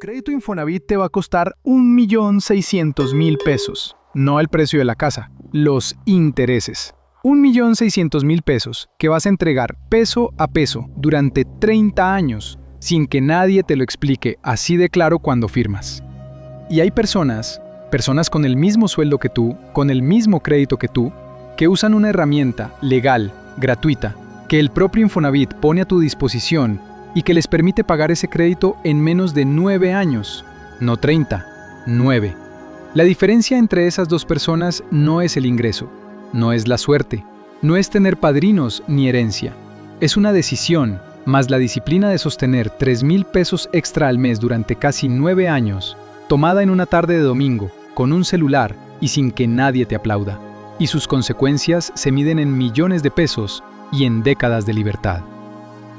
crédito Infonavit te va a costar 1.600.000 pesos, no el precio de la casa, los intereses. 1.600.000 pesos que vas a entregar peso a peso durante 30 años, sin que nadie te lo explique así de claro cuando firmas. Y hay personas con el mismo sueldo que tú, con el mismo crédito que tú, que usan una herramienta legal, gratuita, que el propio Infonavit pone a tu disposición y que les permite pagar ese crédito en menos de 9 años, no 30, 9. La diferencia entre esas dos personas no es el ingreso, no es la suerte, no es tener padrinos ni herencia. Es una decisión, más la disciplina de sostener 3,000 pesos extra al mes durante casi 9 años, tomada en una tarde de domingo, con un celular y sin que nadie te aplauda. Y sus consecuencias se miden en millones de pesos y en décadas de libertad.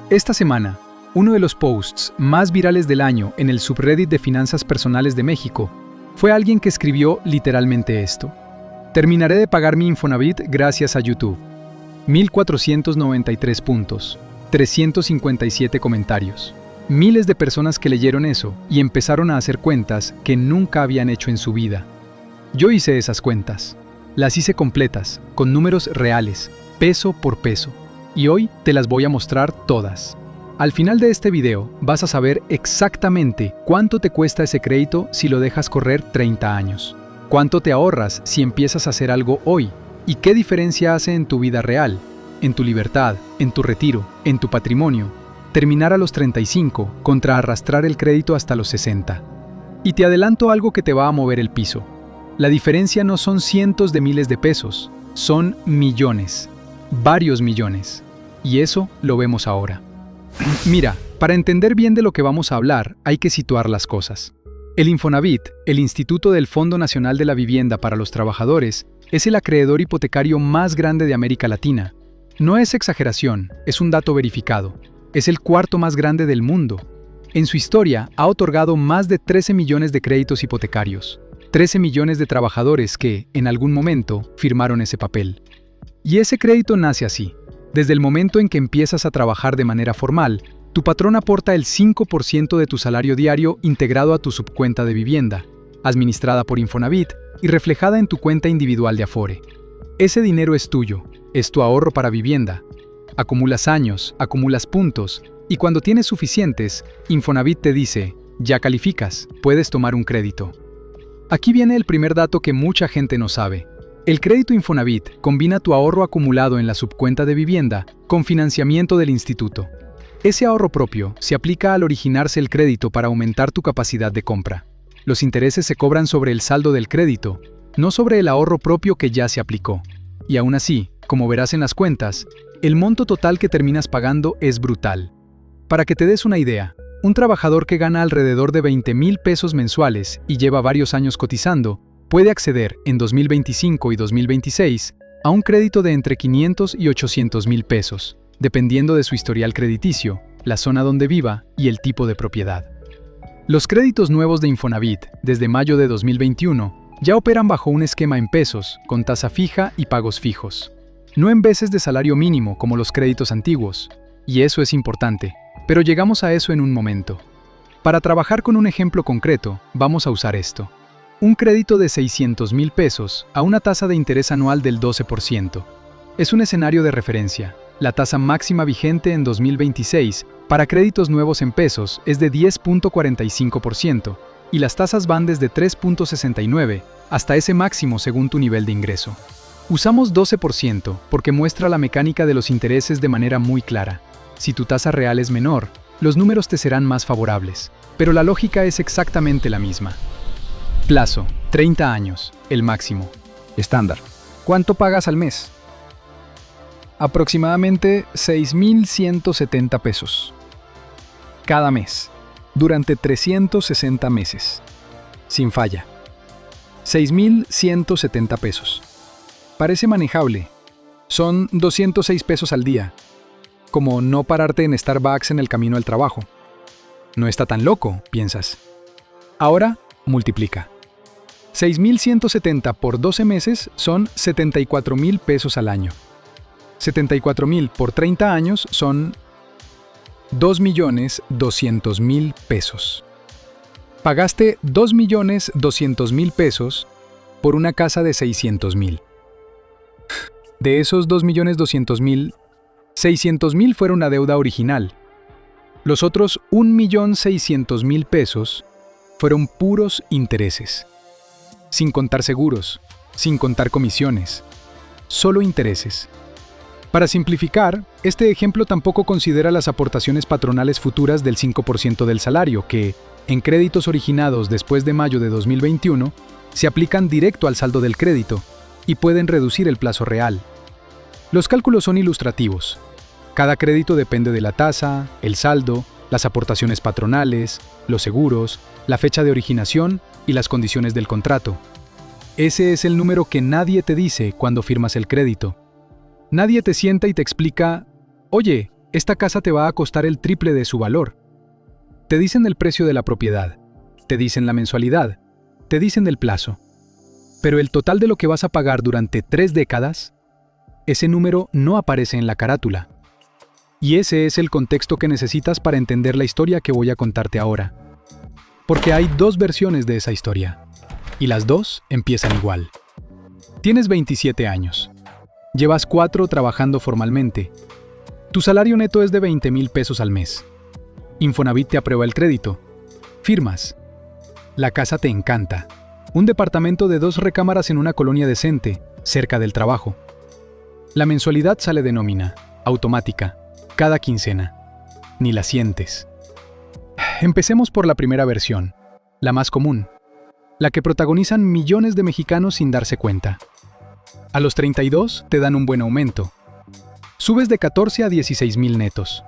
Esta semana, uno de los posts más virales del año en el subreddit de finanzas personales de México fue alguien que escribió literalmente esto: terminaré de pagar mi Infonavit gracias a YouTube. 1,493 puntos, 357 comentarios. Miles de personas que leyeron eso y empezaron a hacer cuentas que nunca habían hecho en su vida. Yo hice esas cuentas. Las hice completas, con números reales, peso por peso. Y hoy te las voy a mostrar todas. Al final de este video vas a saber exactamente cuánto te cuesta ese crédito si lo dejas correr 30 años. Cuánto te ahorras si empiezas a hacer algo hoy. Y qué diferencia hace en tu vida real, en tu libertad, en tu retiro, en tu patrimonio, terminar a los 35 contra arrastrar el crédito hasta los 60. Y te adelanto algo que te va a mover el piso. La diferencia no son cientos de miles de pesos, son millones, varios millones. Y eso lo vemos ahora. Mira, para entender bien de lo que vamos a hablar, hay que situar las cosas. El Infonavit, el Instituto del Fondo Nacional de la Vivienda para los Trabajadores, es el acreedor hipotecario más grande de América Latina. No es exageración, es un dato verificado. Es el cuarto más grande del mundo. En su historia, ha otorgado más de 13 millones de créditos hipotecarios. 13 millones de trabajadores que, en algún momento, firmaron ese papel. Y ese crédito nace así. Desde el momento en que empiezas a trabajar de manera formal, tu patrón aporta el 5% de tu salario diario integrado a tu subcuenta de vivienda, administrada por Infonavit y reflejada en tu cuenta individual de Afore. Ese dinero es tuyo, es tu ahorro para vivienda. Acumulas años, acumulas puntos, y cuando tienes suficientes, Infonavit te dice, ya calificas, puedes tomar un crédito. Aquí viene el primer dato que mucha gente no sabe. El crédito Infonavit combina tu ahorro acumulado en la subcuenta de vivienda con financiamiento del instituto. Ese ahorro propio se aplica al originarse el crédito para aumentar tu capacidad de compra. Los intereses se cobran sobre el saldo del crédito, no sobre el ahorro propio que ya se aplicó. Y aún así, como verás en las cuentas, el monto total que terminas pagando es brutal. Para que te des una idea, un trabajador que gana alrededor de 20,000 pesos mensuales y lleva varios años cotizando, puede acceder en 2025 y 2026 a un crédito de entre 500 y 800,000 pesos, dependiendo de su historial crediticio, la zona donde viva y el tipo de propiedad. Los créditos nuevos de Infonavit, desde mayo de 2021, ya operan bajo un esquema en pesos, con tasa fija y pagos fijos. No en veces de salario mínimo como los créditos antiguos, y eso es importante, pero llegamos a eso en un momento. Para trabajar con un ejemplo concreto, vamos a usar esto. Un crédito de 600,000 pesos a una tasa de interés anual del 12%. Es un escenario de referencia. La tasa máxima vigente en 2026 para créditos nuevos en pesos es de 10.45% y las tasas van desde 3.69 hasta ese máximo según tu nivel de ingreso. Usamos 12% porque muestra la mecánica de los intereses de manera muy clara. Si tu tasa real es menor, los números te serán más favorables, pero la lógica es exactamente la misma. Plazo, 30 años, el máximo. Estándar. ¿Cuánto pagas al mes? Aproximadamente 6,170 pesos. Cada mes, durante 360 meses. Sin falla. 6,170 pesos. Parece manejable. Son 206 pesos al día. Como no pararte en Starbucks en el camino al trabajo. No está tan loco, piensas. Ahora, multiplica. 6,170 por 12 meses son 74,000 pesos al año. 74,000 por 30 años son 2,200,000 pesos. Pagaste 2.200.000 pesos por una casa de 600.000. De esos 2.200.000, 600.000 fueron una deuda original. Los otros 1.600.000 pesos fueron puros intereses. Sin contar seguros, sin contar comisiones, solo intereses. Para simplificar, este ejemplo tampoco considera las aportaciones patronales futuras del 5% del salario que, en créditos originados después de mayo de 2021, se aplican directo al saldo del crédito y pueden reducir el plazo real. Los cálculos son ilustrativos. Cada crédito depende de la tasa, el saldo, las aportaciones patronales, los seguros, la fecha de originación y las condiciones del contrato. Ese es el número que nadie te dice cuando firmas el crédito. Nadie te sienta y te explica, oye, esta casa te va a costar el triple de su valor. Te dicen el precio de la propiedad, te dicen la mensualidad, te dicen el plazo. Pero el total de lo que vas a pagar durante 3 décadas, ese número no aparece en la carátula. Y ese es el contexto que necesitas para entender la historia que voy a contarte ahora. Porque hay 2 versiones de esa historia, y las 2 empiezan igual. Tienes 27 años. Llevas 4 trabajando formalmente. Tu salario neto es de 20,000 pesos al mes. Infonavit te aprueba el crédito. Firmas. La casa te encanta. Un departamento de 2 recámaras en una colonia decente, cerca del trabajo. La mensualidad sale de nómina, automática, cada quincena. Ni la sientes. Empecemos por la primera versión, la más común, la que protagonizan millones de mexicanos sin darse cuenta. A los 32 te dan un buen aumento. Subes de 14 a 16,000 netos.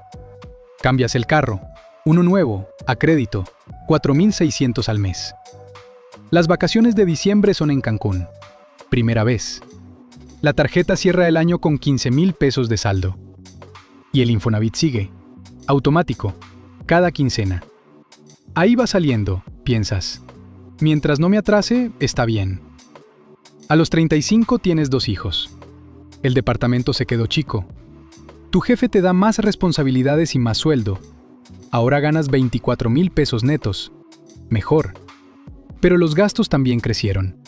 Cambias el carro, uno nuevo, a crédito, 4,600 al mes. Las vacaciones de diciembre son en Cancún. Primera vez. La tarjeta cierra el año con 15,000 pesos de saldo. Y el Infonavit sigue. Automático. Cada quincena. Ahí va saliendo, piensas. Mientras no me atrase, está bien. A los 35 tienes 2 hijos. El departamento se quedó chico. Tu jefe te da más responsabilidades y más sueldo. Ahora ganas 24,000 pesos netos. Mejor. Pero los gastos también crecieron.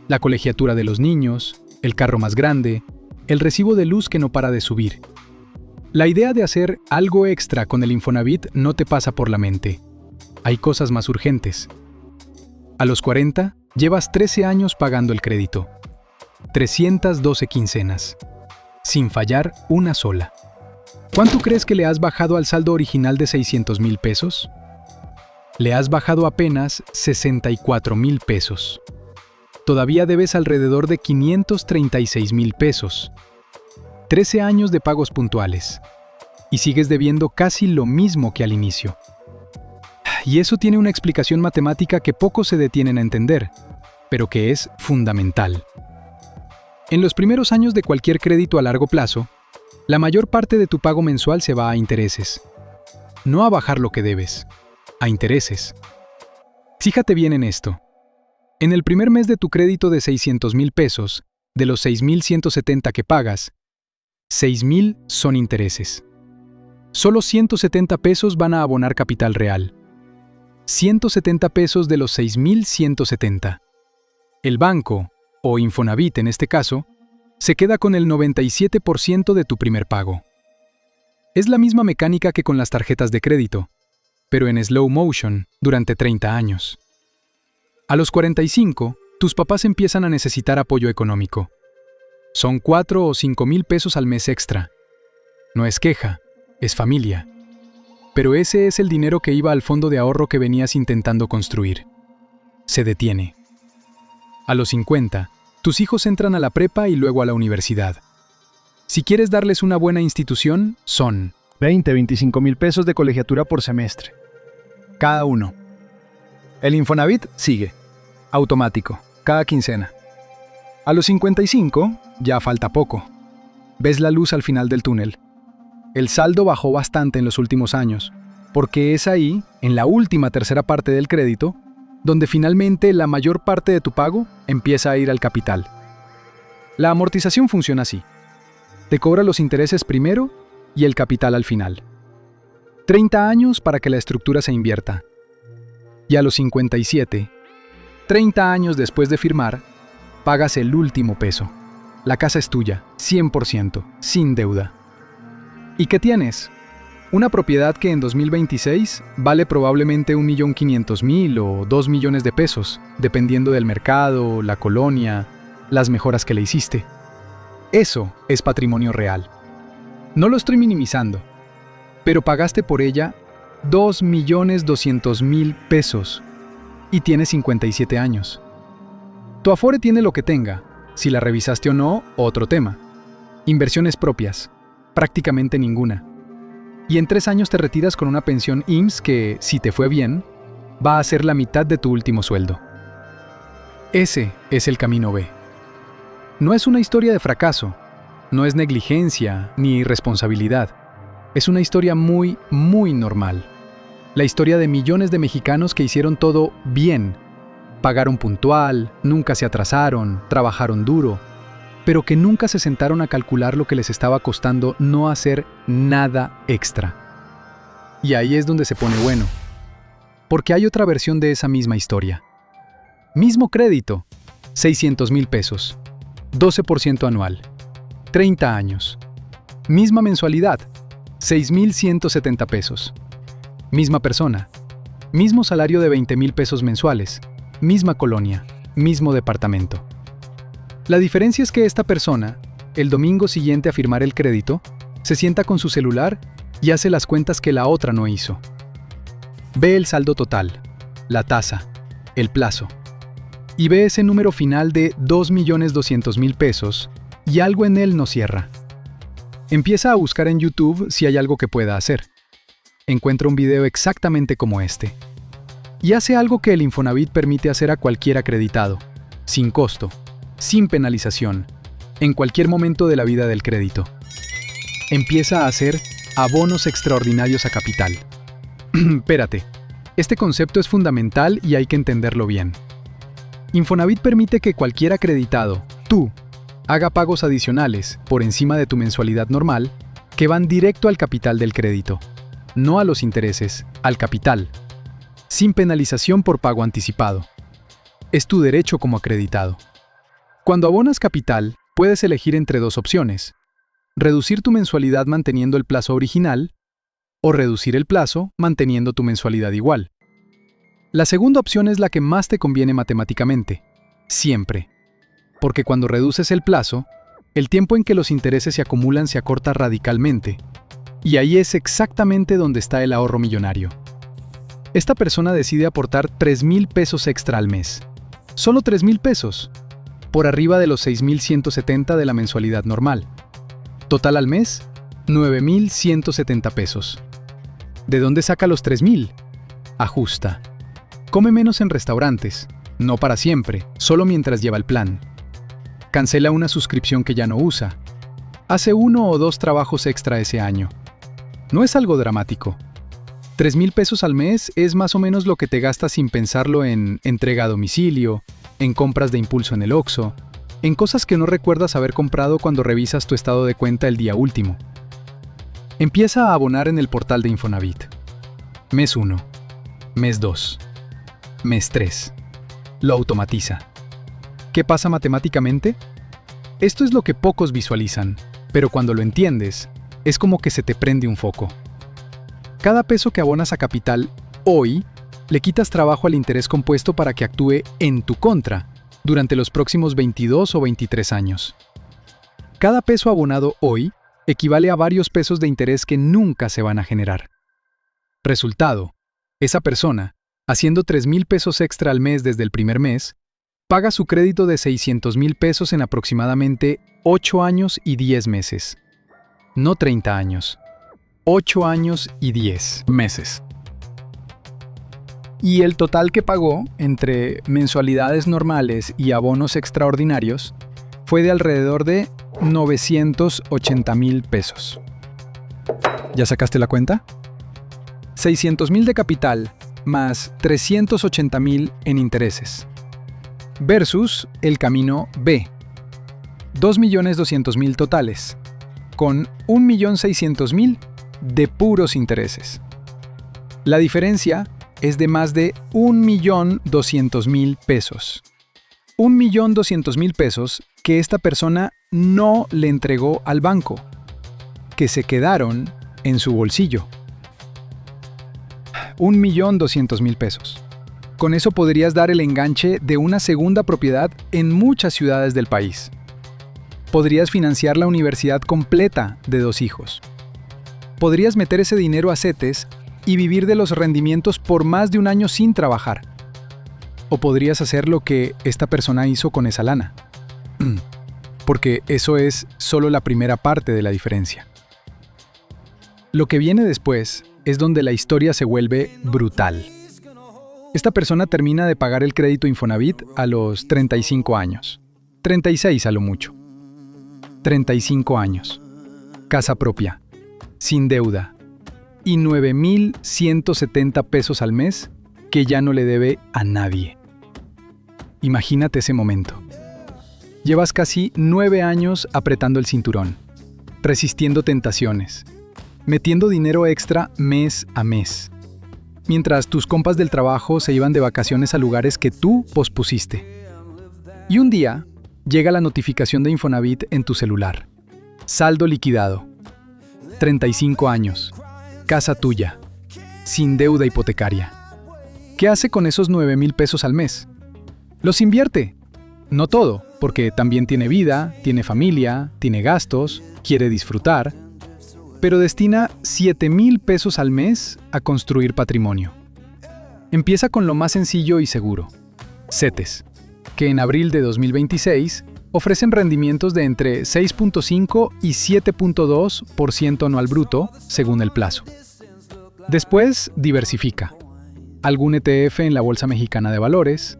La colegiatura de los niños, el carro más grande, el recibo de luz que no para de subir. La idea de hacer algo extra con el Infonavit no te pasa por la mente. Hay cosas más urgentes. A los 40, llevas 13 años pagando el crédito. 312 quincenas. Sin fallar una sola. ¿Cuánto crees que le has bajado al saldo original de 600,000 pesos? Le has bajado apenas 64,000 pesos. Todavía debes alrededor de 536,000 pesos. 13 años de pagos puntuales. Y sigues debiendo casi lo mismo que al inicio. Y eso tiene una explicación matemática que pocos se detienen a entender, pero que es fundamental. En los primeros años de cualquier crédito a largo plazo, la mayor parte de tu pago mensual se va a intereses. No a bajar lo que debes, a intereses. Fíjate bien en esto. En el primer mes de tu crédito de 600,000 pesos, de los 6,170 que pagas, 6,000 son intereses. Solo 170 pesos van a abonar capital real. 170 pesos de los 6,170. El banco, o Infonavit en este caso, se queda con el 97% de tu primer pago. Es la misma mecánica que con las tarjetas de crédito, pero en slow motion durante 30 años. A los 45, tus papás empiezan a necesitar apoyo económico. Son 4 o 5,000 pesos al mes extra. No es queja, es familia. Pero ese es el dinero que iba al fondo de ahorro que venías intentando construir. Se detiene. A los 50, tus hijos entran a la prepa y luego a la universidad. Si quieres darles una buena institución, son 25,000 pesos de colegiatura por semestre. Cada uno. El Infonavit sigue. Automático. Cada quincena. A los 55, ya falta poco. Ves la luz al final del túnel. El saldo bajó bastante en los últimos años, porque es ahí, en la última tercera parte del crédito, donde finalmente la mayor parte de tu pago empieza a ir al capital. La amortización funciona así. Te cobra los intereses primero y el capital al final. 30 años para que la estructura se invierta. Y a los 57, 30 años después de firmar, pagas el último peso. La casa es tuya, 100%, sin deuda. ¿Y qué tienes? Una propiedad que en 2026 vale probablemente 1.500.000 o 2 millones de pesos, dependiendo del mercado, la colonia, las mejoras que le hiciste. Eso es patrimonio real. No lo estoy minimizando, pero pagaste por ella 2.200.000 pesos y tienes 57 años. Tu Afore tiene lo que tenga, si la revisaste o no, otro tema. Inversiones propias, prácticamente ninguna. Y en 3 años te retiras con una pensión IMSS que, si te fue bien, va a ser la mitad de tu último sueldo. Ese es el camino B. No es una historia de fracaso, no es negligencia ni irresponsabilidad. Es una historia muy, muy normal. La historia de millones de mexicanos que hicieron todo bien. Pagaron puntual, nunca se atrasaron, trabajaron duro, pero que nunca se sentaron a calcular lo que les estaba costando no hacer nada extra. Y ahí es donde se pone bueno, porque hay otra versión de esa misma historia. Mismo crédito, 600,000 pesos, 12% anual, 30 años. Misma mensualidad, 6,170 pesos. Misma persona, mismo salario de 20,000 pesos mensuales, misma colonia, mismo departamento. La diferencia es que esta persona, el domingo siguiente a firmar el crédito, se sienta con su celular y hace las cuentas que la otra no hizo. Ve el saldo total, la tasa, el plazo, y ve ese número final de 2,200,000 pesos y algo en él no cierra. Empieza a buscar en YouTube si hay algo que pueda hacer. Encuentra un video exactamente como este. Y hace algo que el Infonavit permite hacer a cualquier acreditado, sin costo, sin penalización, en cualquier momento de la vida del crédito. Empieza a hacer abonos extraordinarios a capital. Espérate, este concepto es fundamental y hay que entenderlo bien. Infonavit permite que cualquier acreditado, tú, haga pagos adicionales por encima de tu mensualidad normal que van directo al capital del crédito, no a los intereses, al capital, sin penalización por pago anticipado. Es tu derecho como acreditado. Cuando abonas capital, puedes elegir entre 2 opciones: reducir tu mensualidad manteniendo el plazo original o reducir el plazo manteniendo tu mensualidad igual. La segunda opción es la que más te conviene matemáticamente, siempre, porque cuando reduces el plazo, el tiempo en que los intereses se acumulan se acorta radicalmente, y ahí es exactamente donde está el ahorro millonario. Esta persona decide aportar 3,000 pesos extra al mes, solo 3,000 pesos, por arriba de los 6,170 de la mensualidad normal. Total al mes, 9,170 pesos. ¿De dónde saca los 3,000? Ajusta. Come menos en restaurantes, no para siempre, solo mientras lleva el plan. Cancela una suscripción que ya no usa. Hace 1 o 2 trabajos extra ese año. No es algo dramático. 3,000 pesos al mes es más o menos lo que te gastas sin pensarlo en entrega a domicilio, en compras de impulso en el Oxxo, en cosas que no recuerdas haber comprado cuando revisas tu estado de cuenta el día último. Empieza a abonar en el portal de Infonavit. Mes 1, mes 2, mes 3. Lo automatiza. ¿Qué pasa matemáticamente? Esto es lo que pocos visualizan, pero cuando lo entiendes, es como que se te prende un foco. Cada peso que abonas a capital hoy, le quitas trabajo al interés compuesto para que actúe en tu contra durante los próximos 22 o 23 años. Cada peso abonado hoy equivale a varios pesos de interés que nunca se van a generar. Resultado, esa persona, haciendo 3,000 pesos extra al mes desde el primer mes, paga su crédito de 600,000 pesos en aproximadamente 8 años y 10 meses. No 30 años. 8 años y 10 meses. Y el total que pagó entre mensualidades normales y abonos extraordinarios fue de alrededor de 980,000 pesos. ¿Ya sacaste la cuenta? 600,000 de capital más 380,000 en intereses. Versus el camino B. 2,200,000 totales, con 1,600,000 de puros intereses. La diferencia es de más de 1.200.000 pesos. 1.200.000 pesos que esta persona no le entregó al banco, que se quedaron en su bolsillo. 1.200.000 pesos. Con eso podrías dar el enganche de una segunda propiedad en muchas ciudades del país. Podrías financiar la universidad completa de 2 hijos. Podrías meter ese dinero a CETES y vivir de los rendimientos por más de un año sin trabajar. O podrías hacer lo que esta persona hizo con esa lana. Porque eso es solo la primera parte de la diferencia. Lo que viene después es donde la historia se vuelve brutal. Esta persona termina de pagar el crédito Infonavit a los 35 años. 36 a lo mucho. 35 años. Casa propia. Sin deuda. Y 9.170 pesos al mes que ya no le debe a nadie. Imagínate ese momento. Llevas casi 9 años apretando el cinturón, resistiendo tentaciones, metiendo dinero extra mes a mes, mientras tus compas del trabajo se iban de vacaciones a lugares que tú pospusiste. Y un día, llega la notificación de Infonavit en tu celular. Saldo liquidado. 35 años. Casa tuya. Sin deuda hipotecaria. ¿Qué hace con esos 9,000 pesos al mes? Los invierte. No todo, porque también tiene vida, tiene familia, tiene gastos, quiere disfrutar, pero destina 7,000 pesos al mes a construir patrimonio. Empieza con lo más sencillo y seguro. CETES, que en abril de 2026 ofrecen rendimientos de entre 6.5 y 7.2% anual bruto, según el plazo. Después, diversifica. Algún ETF en la Bolsa Mexicana de Valores,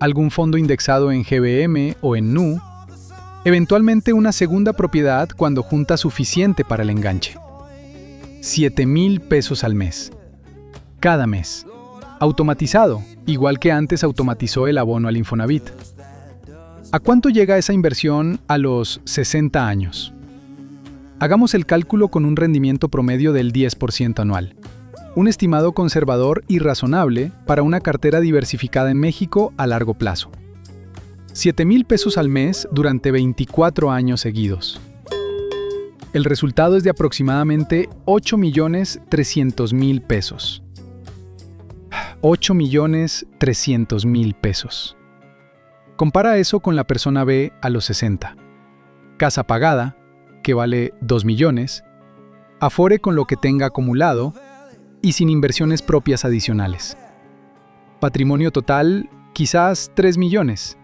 algún fondo indexado en GBM o en NU, eventualmente una segunda propiedad cuando junta suficiente para el enganche. 7,000 pesos al mes. Cada mes. Automatizado, igual que antes automatizó el abono al Infonavit. ¿A cuánto llega esa inversión a los 60 años? Hagamos el cálculo con un rendimiento promedio del 10% anual. Un estimado conservador y razonable para una cartera diversificada en México a largo plazo. 7,000 pesos al mes durante 24 años seguidos. El resultado es de aproximadamente 8,300,000 pesos. 8,300,000 pesos. Compara eso con la persona B a los 60. Casa pagada, que vale 2 millones. Afore con lo que tenga acumulado y sin inversiones propias adicionales. Patrimonio total, quizás 3 millones.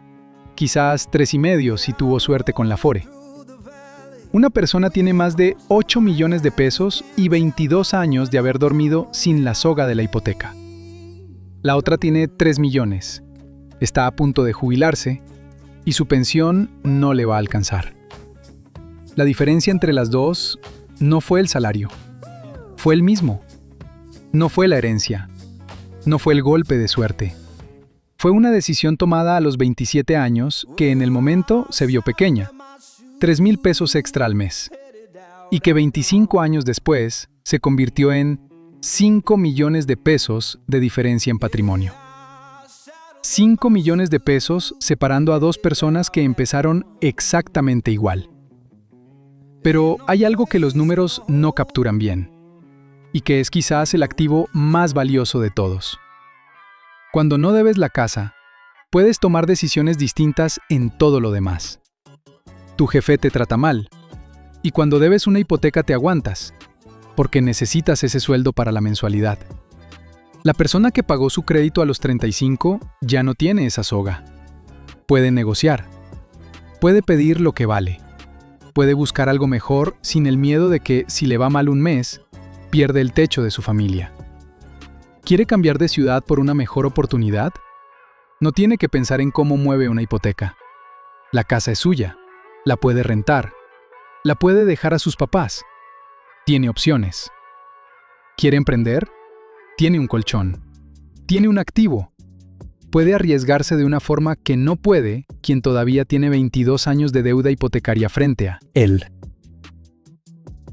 Quizás 3,5 si tuvo suerte con la Afore. Una persona tiene más de 8 millones de pesos y 22 años de haber dormido sin la soga de la hipoteca. La otra tiene 3 millones. Está a punto de jubilarse y su pensión no le va a alcanzar. La diferencia entre las dos no fue el salario. Fue el mismo. No fue la herencia. No fue el golpe de suerte. Fue una decisión tomada a los 27 años que en el momento se vio pequeña, 3,000 pesos extra al mes, y que 25 años después se convirtió en 5 millones de pesos de diferencia en patrimonio. 5 millones de pesos separando a dos personas que empezaron exactamente igual. Pero hay algo que los números no capturan bien, y que es quizás el activo más valioso de todos. Cuando no debes la casa, puedes tomar decisiones distintas en todo lo demás. Tu jefe te trata mal, y cuando debes una hipoteca te aguantas, porque necesitas ese sueldo para la mensualidad. La persona que pagó su crédito a los 35 ya no tiene esa soga. Puede negociar, puede pedir lo que vale, puede buscar algo mejor sin el miedo de que si le va mal un mes, pierde el techo de su familia. ¿Quiere cambiar de ciudad por una mejor oportunidad? No tiene que pensar en cómo mueve una hipoteca. La casa es suya, la puede rentar, la puede dejar a sus papás. Tiene opciones. ¿Quiere emprender? Tiene un colchón. Tiene un activo. Puede arriesgarse de una forma que no puede quien todavía tiene 22 años de deuda hipotecaria frente a él.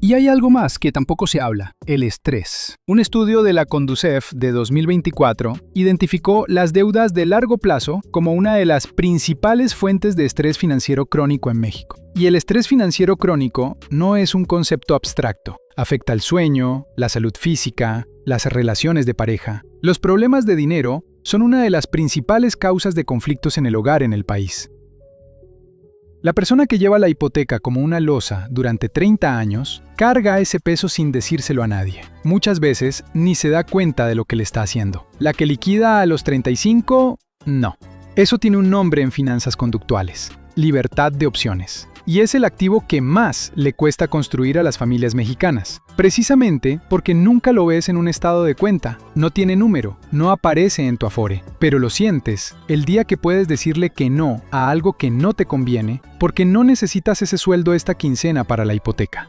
Y hay algo más que tampoco se habla, el estrés. Un estudio de la Conducef de 2024 identificó las deudas de largo plazo como una de las principales fuentes de estrés financiero crónico en México. Y el estrés financiero crónico no es un concepto abstracto. Afecta el sueño, la salud física, las relaciones de pareja. Los problemas de dinero son una de las principales causas de conflictos en el hogar en el país. La persona que lleva la hipoteca como una losa durante 30 años carga ese peso sin decírselo a nadie. Muchas veces ni se da cuenta de lo que le está haciendo. La que liquida a los 35, no. Eso tiene un nombre en finanzas conductuales: libertad de opciones. Y es el activo que más le cuesta construir a las familias mexicanas, precisamente porque nunca lo ves en un estado de cuenta, no tiene número, no aparece en tu Afore, pero lo sientes el día que puedes decirle que no a algo que no te conviene porque no necesitas ese sueldo esta quincena para la hipoteca.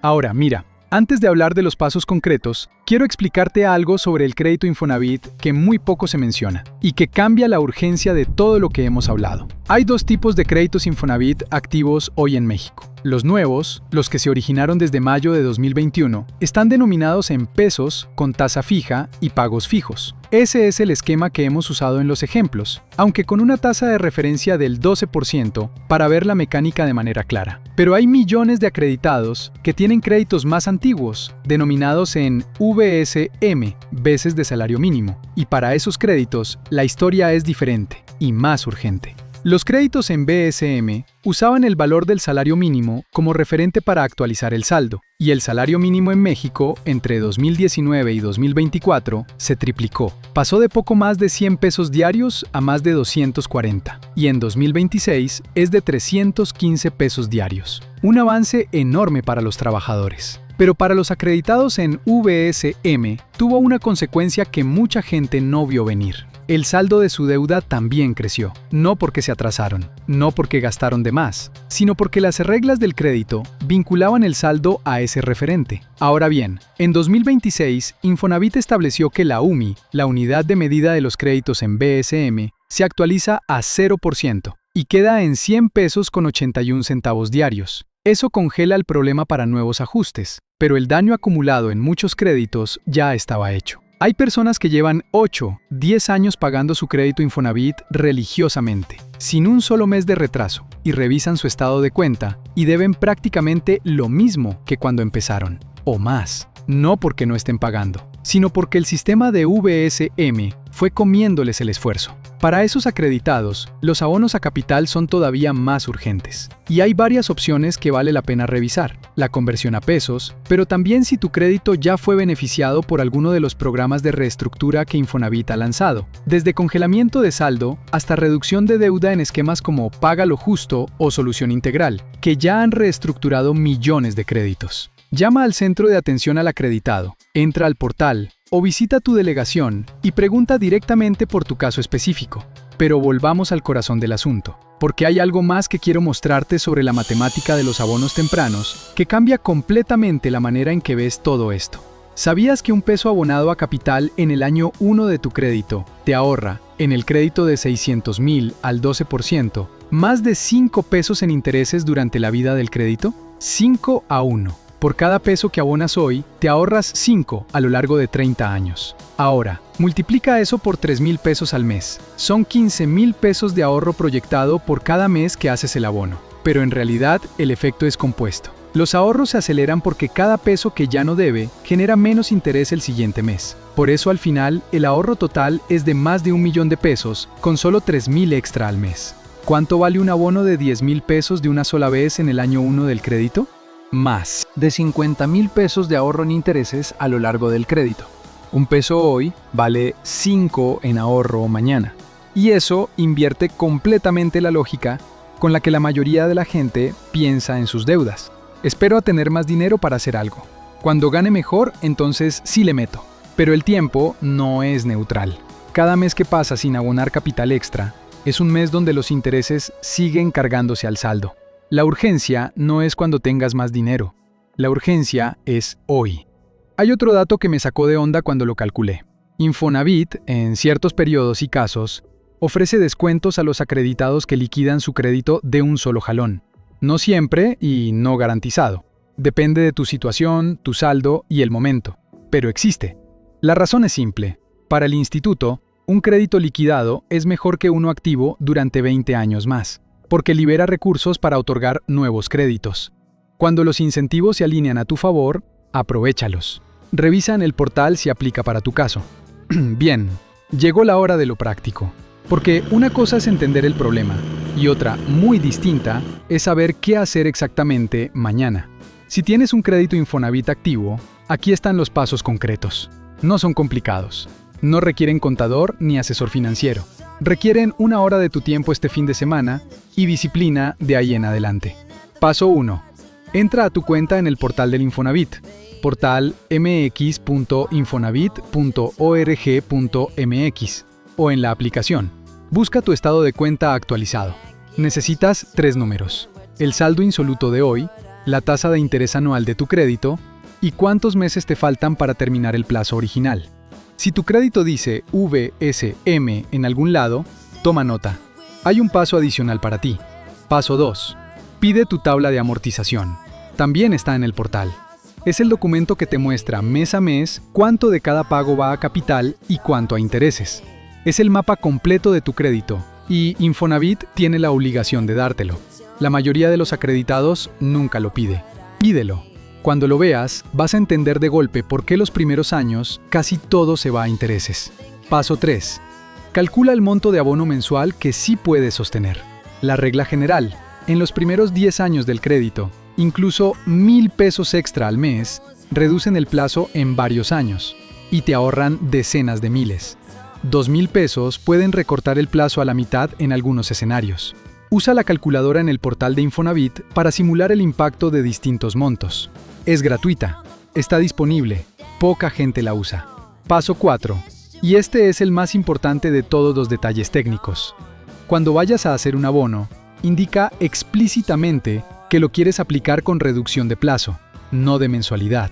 Ahora, mira, antes de hablar de los pasos concretos, quiero explicarte algo sobre el crédito Infonavit que muy poco se menciona y que cambia la urgencia de todo lo que hemos hablado. Hay dos tipos de créditos Infonavit activos hoy en México. Los nuevos, los que se originaron desde mayo de 2021, están denominados en pesos con tasa fija y pagos fijos. Ese es el esquema que hemos usado en los ejemplos, aunque con una tasa de referencia del 12% para ver la mecánica de manera clara. Pero hay millones de acreditados que tienen créditos más antiguos, denominados en VSM, veces de salario mínimo, y para esos créditos la historia es diferente y más urgente. Los créditos en VSM usaban el valor del salario mínimo como referente para actualizar el saldo, y el salario mínimo en México entre 2019 y 2024 se triplicó. Pasó de poco más de 100 pesos diarios a más de 240, y en 2026 es de 315 pesos diarios. Un avance enorme para los trabajadores. Pero para los acreditados en VSM tuvo una consecuencia que mucha gente no vio venir. El saldo de su deuda también creció, no porque se atrasaron, no porque gastaron de más, sino porque las reglas del crédito vinculaban el saldo a ese referente. Ahora bien, en 2026, Infonavit estableció que la UMI, la unidad de medida de los créditos en VSM, se actualiza a 0% y queda en 100 pesos con 81 centavos diarios. Eso congela el problema para nuevos ajustes, pero el daño acumulado en muchos créditos ya estaba hecho. Hay personas que llevan 8, 10 años pagando su crédito Infonavit religiosamente, sin un solo mes de retraso, y revisan su estado de cuenta y deben prácticamente lo mismo que cuando empezaron, o más, no porque no estén pagando, sino porque el sistema de VSM fue comiéndoles el esfuerzo. Para esos acreditados, los abonos a capital son todavía más urgentes. Y hay varias opciones que vale la pena revisar. La conversión a pesos, pero también si tu crédito ya fue beneficiado por alguno de los programas de reestructura que Infonavit ha lanzado. Desde congelamiento de saldo hasta reducción de deuda en esquemas como Paga lo Justo o Solución Integral, que ya han reestructurado millones de créditos. Llama al centro de atención al acreditado, entra al portal o visita tu delegación y pregunta directamente por tu caso específico. Pero volvamos al corazón del asunto, porque hay algo más que quiero mostrarte sobre la matemática de los abonos tempranos que cambia completamente la manera en que ves todo esto. ¿Sabías que un peso abonado a capital en el año 1 de tu crédito te ahorra, en el crédito de 600,000 al 12%, más de 5 pesos en intereses durante la vida del crédito? 5 a 1. Por cada peso que abonas hoy, te ahorras 5 a lo largo de 30 años. Ahora, multiplica eso por 3,000 pesos al mes. Son 15,000 pesos de ahorro proyectado por cada mes que haces el abono. Pero en realidad, el efecto es compuesto. Los ahorros se aceleran porque cada peso que ya no debe genera menos interés el siguiente mes. Por eso al final, el ahorro total es de más de 1,000,000 de pesos, con solo 3,000 extra al mes. ¿Cuánto vale un abono de 10,000 pesos de una sola vez en el año 1 del crédito? Más de 50,000 pesos de ahorro en intereses a lo largo del crédito. Un peso hoy vale 5 en ahorro mañana. Y eso invierte completamente la lógica con la que la mayoría de la gente piensa en sus deudas. Espero a tener más dinero para hacer algo. Cuando gane mejor, entonces sí le meto. Pero el tiempo no es neutral. Cada mes que pasa sin abonar capital extra es un mes donde los intereses siguen cargándose al saldo. La urgencia no es cuando tengas más dinero. La urgencia es hoy. Hay otro dato que me sacó de onda cuando lo calculé. Infonavit, en ciertos periodos y casos, ofrece descuentos a los acreditados que liquidan su crédito de un solo jalón. No siempre y no garantizado. Depende de tu situación, tu saldo y el momento, pero existe. La razón es simple. Para el instituto, un crédito liquidado es mejor que uno activo durante 20 años más, porque libera recursos para otorgar nuevos créditos. Cuando los incentivos se alinean a tu favor, aprovéchalos. Revisa en el portal si aplica para tu caso. Bien, llegó la hora de lo práctico. Porque una cosa es entender el problema y otra, muy distinta, es saber qué hacer exactamente mañana. Si tienes un crédito Infonavit activo, aquí están los pasos concretos. No son complicados. No requieren contador ni asesor financiero. Requieren 1 hora de tu tiempo este fin de semana y disciplina de ahí en adelante. Paso 1. Entra a tu cuenta en el portal del Infonavit, portal mx.infonavit.org.mx o en la aplicación. Busca tu estado de cuenta actualizado. Necesitas 3 números: el saldo insoluto de hoy, la tasa de interés anual de tu crédito y cuántos meses te faltan para terminar el plazo original. Si tu crédito dice VSM en algún lado, toma nota. Hay un paso adicional para ti. Paso 2. Pide tu tabla de amortización. También está en el portal. Es el documento que te muestra mes a mes cuánto de cada pago va a capital y cuánto a intereses. Es el mapa completo de tu crédito y Infonavit tiene la obligación de dártelo. La mayoría de los acreditados nunca lo pide. Pídelo. Cuando lo veas, vas a entender de golpe por qué los primeros años casi todo se va a intereses. Paso 3. Calcula el monto de abono mensual que sí puedes sostener. La regla general: en los primeros 10 años del crédito, incluso 1,000 pesos extra al mes reducen el plazo en varios años y te ahorran decenas de miles. 2,000 pesos pueden recortar el plazo a la mitad en algunos escenarios. Usa la calculadora en el portal de Infonavit para simular el impacto de distintos montos. Es gratuita, está disponible, poca gente la usa. Paso 4. Y este es el más importante de todos los detalles técnicos. Cuando vayas a hacer un abono, indica explícitamente que lo quieres aplicar con reducción de plazo, no de mensualidad.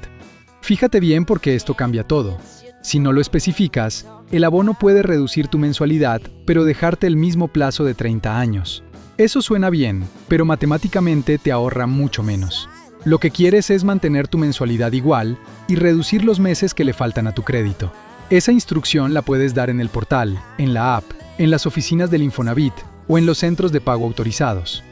Fíjate bien porque esto cambia todo. Si no lo especificas, el abono puede reducir tu mensualidad, pero dejarte el mismo plazo de 30 años. Eso suena bien, pero matemáticamente te ahorra mucho menos. Lo que quieres es mantener tu mensualidad igual y reducir los meses que le faltan a tu crédito. Esa instrucción la puedes dar en el portal, en la app, en las oficinas del Infonavit o en los centros de pago autorizados.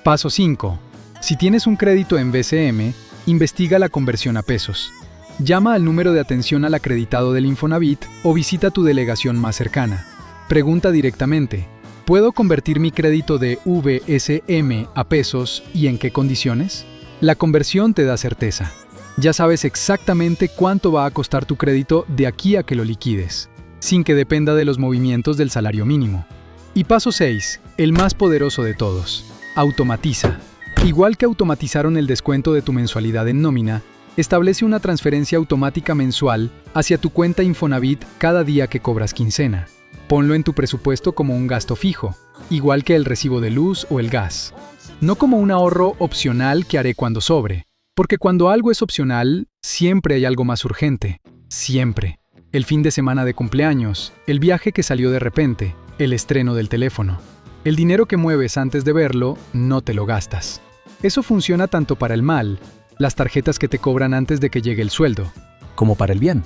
Paso 5. Si tienes un crédito en VCM, investiga la conversión a pesos. Llama al número de atención al acreditado del Infonavit o visita tu delegación más cercana. Pregunta directamente: ¿puedo convertir mi crédito de VSM a pesos y en qué condiciones? La conversión te da certeza. Ya sabes exactamente cuánto va a costar tu crédito de aquí a que lo liquides, sin que dependa de los movimientos del salario mínimo. Y paso 6, el más poderoso de todos: automatiza. Igual que automatizaron el descuento de tu mensualidad en nómina, establece una transferencia automática mensual hacia tu cuenta Infonavit cada día que cobras quincena. Ponlo en tu presupuesto como un gasto fijo, igual que el recibo de luz o el gas. No como un ahorro opcional que haré cuando sobre, porque cuando algo es opcional, siempre hay algo más urgente. Siempre. El fin de semana de cumpleaños, el viaje que salió de repente, el estreno del teléfono. El dinero que mueves antes de verlo, no te lo gastas. Eso funciona tanto para el mal, las tarjetas que te cobran antes de que llegue el sueldo, como para el bien.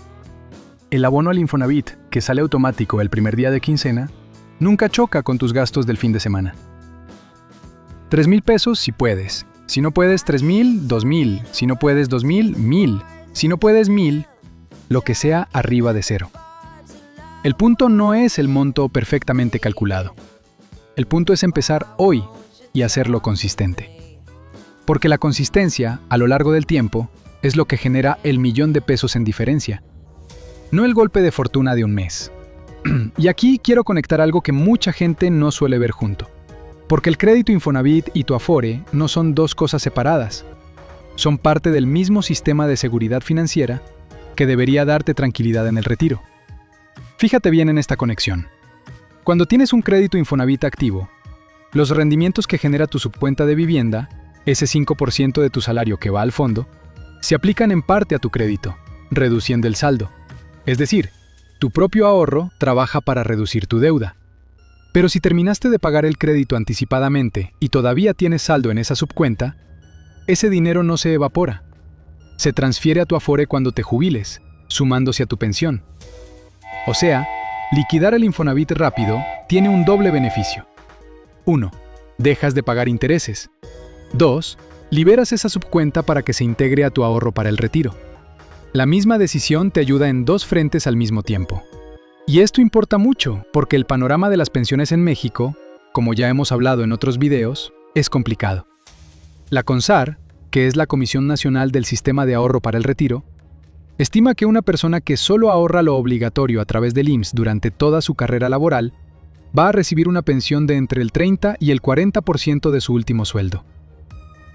El abono al Infonavit, que sale automático el primer día de quincena, nunca choca con tus gastos del fin de semana. 3,000 pesos si puedes. Si no puedes 3,000, 2,000. Si no puedes 2,000, 1,000. Si no puedes 1,000, lo que sea arriba de 0. El punto no es el monto perfectamente calculado. El punto es empezar hoy y hacerlo consistente. Porque la consistencia, a lo largo del tiempo, es lo que genera el 1,000,000 de pesos en diferencia. No el golpe de fortuna de un mes. Y aquí quiero conectar algo que mucha gente no suele ver junto. Porque el crédito Infonavit y tu Afore no son dos cosas separadas. Son parte del mismo sistema de seguridad financiera que debería darte tranquilidad en el retiro. Fíjate bien en esta conexión. Cuando tienes un crédito Infonavit activo, los rendimientos que genera tu subcuenta de vivienda, ese 5% de tu salario que va al fondo, se aplican en parte a tu crédito, reduciendo el saldo. Es decir, tu propio ahorro trabaja para reducir tu deuda. Pero si terminaste de pagar el crédito anticipadamente y todavía tienes saldo en esa subcuenta, ese dinero no se evapora. Se transfiere a tu Afore cuando te jubiles, sumándose a tu pensión. O sea, liquidar el Infonavit rápido tiene un doble beneficio. 1. Dejas de pagar intereses. 2. Liberas esa subcuenta para que se integre a tu ahorro para el retiro. La misma decisión te ayuda en dos frentes al mismo tiempo. Y esto importa mucho porque el panorama de las pensiones en México, como ya hemos hablado en otros videos, es complicado. La CONSAR, que es la Comisión Nacional del Sistema de Ahorro para el Retiro, estima que una persona que solo ahorra lo obligatorio a través del IMSS durante toda su carrera laboral va a recibir una pensión de entre el 30 y el 40% de su último sueldo.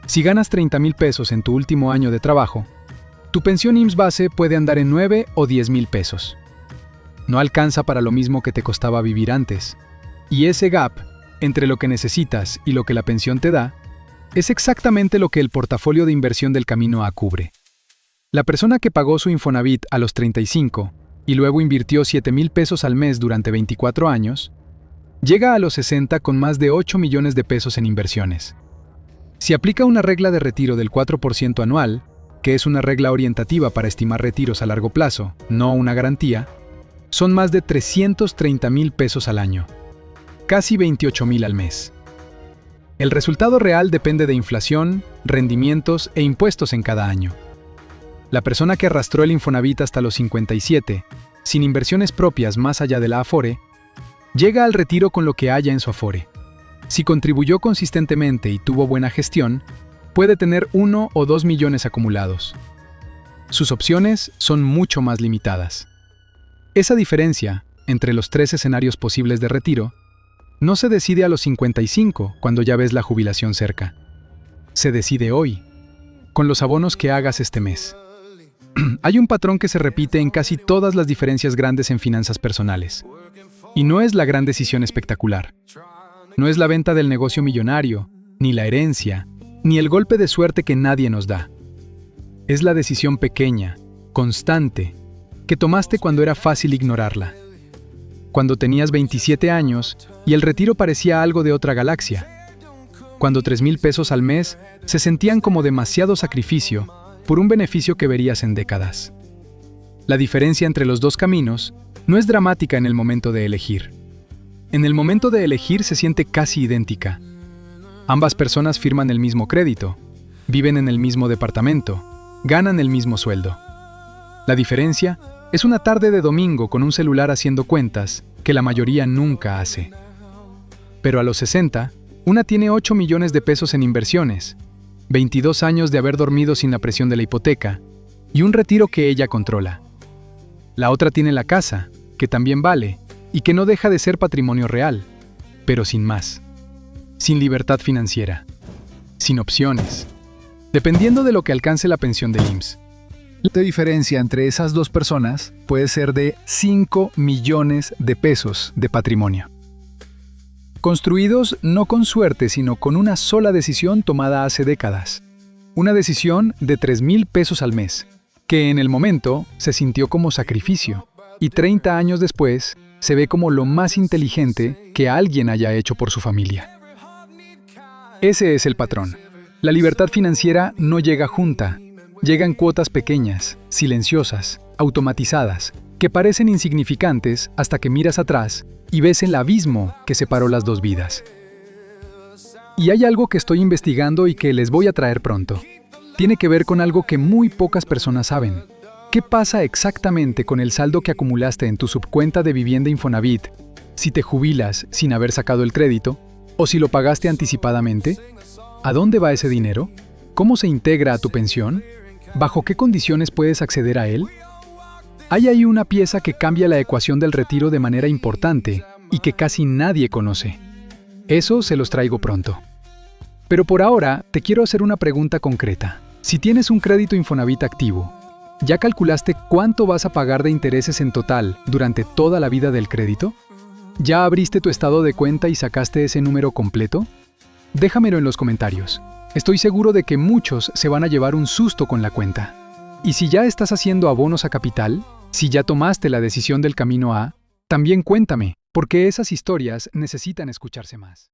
Si ganas 30,000 pesos en tu último año de trabajo, tu pensión IMSS base puede andar en 9 o 10,000 pesos. No alcanza para lo mismo que te costaba vivir antes. Y ese gap entre lo que necesitas y lo que la pensión te da es exactamente lo que el portafolio de inversión del Camino A cubre. La persona que pagó su Infonavit a los 35 y luego invirtió 7,000 pesos al mes durante 24 años, llega a los 60 con más de 8 millones de pesos en inversiones. Si aplica una regla de retiro del 4% anual, que es una regla orientativa para estimar retiros a largo plazo, no una garantía, son más de 330,000 pesos al año, casi 28,000 al mes. El resultado real depende de inflación, rendimientos e impuestos en cada año. La persona que arrastró el Infonavit hasta los 57, sin inversiones propias más allá de la Afore, llega al retiro con lo que haya en su Afore. Si contribuyó consistentemente y tuvo buena gestión, puede tener 1 o 2 millones acumulados. Sus opciones son mucho más limitadas. Esa diferencia entre los 3 escenarios posibles de retiro no se decide a los 55, cuando ya ves la jubilación cerca. Se decide hoy, con los abonos que hagas este mes. Hay un patrón que se repite en casi todas las diferencias grandes en finanzas personales. Y no es la gran decisión espectacular. No es la venta del negocio millonario, ni la herencia, ni el golpe de suerte que nadie nos da. Es la decisión pequeña, constante, que tomaste cuando era fácil ignorarla. Cuando tenías 27 años y el retiro parecía algo de otra galaxia. Cuando 3,000 pesos al mes se sentían como demasiado sacrificio por un beneficio que verías en décadas. La diferencia entre los dos caminos no es dramática en el momento de elegir. En el momento de elegir se siente casi idéntica. Ambas personas firman el mismo crédito, viven en el mismo departamento, ganan el mismo sueldo. La diferencia es una tarde de domingo con un celular haciendo cuentas que la mayoría nunca hace. Pero a los 60, una tiene 8 millones de pesos en inversiones, 22 años de haber dormido sin la presión de la hipoteca y un retiro que ella controla. La otra tiene la casa, que también vale y que no deja de ser patrimonio real, pero sin más. Sin libertad financiera. Sin opciones. Dependiendo de lo que alcance la pensión del IMSS. La diferencia entre esas dos personas puede ser de 5 millones de pesos de patrimonio. Construidos no con suerte, sino con una sola decisión tomada hace décadas. Una decisión de 3,000 pesos al mes, que en el momento se sintió como sacrificio, y 30 años después se ve como lo más inteligente que alguien haya hecho por su familia. Ese es el patrón. La libertad financiera no llega junta. Llega en cuotas pequeñas, silenciosas, automatizadas, que parecen insignificantes hasta que miras atrás y ves el abismo que separó las dos vidas. Y hay algo que estoy investigando y que les voy a traer pronto. Tiene que ver con algo que muy pocas personas saben. ¿Qué pasa exactamente con el saldo que acumulaste en tu subcuenta de vivienda Infonavit si te jubilas sin haber sacado el crédito o si lo pagaste anticipadamente? ¿A dónde va ese dinero? ¿Cómo se integra a tu pensión? ¿Bajo qué condiciones puedes acceder a él? Hay ahí una pieza que cambia la ecuación del retiro de manera importante y que casi nadie conoce. Eso se los traigo pronto. Pero por ahora te quiero hacer una pregunta concreta. Si tienes un crédito Infonavit activo, ¿ya calculaste cuánto vas a pagar de intereses en total durante toda la vida del crédito? ¿Ya abriste tu estado de cuenta y sacaste ese número completo? Déjamelo en los comentarios. Estoy seguro de que muchos se van a llevar un susto con la cuenta. Y si ya estás haciendo abonos a capital, si ya tomaste la decisión del Camino A, también cuéntame, porque esas historias necesitan escucharse más.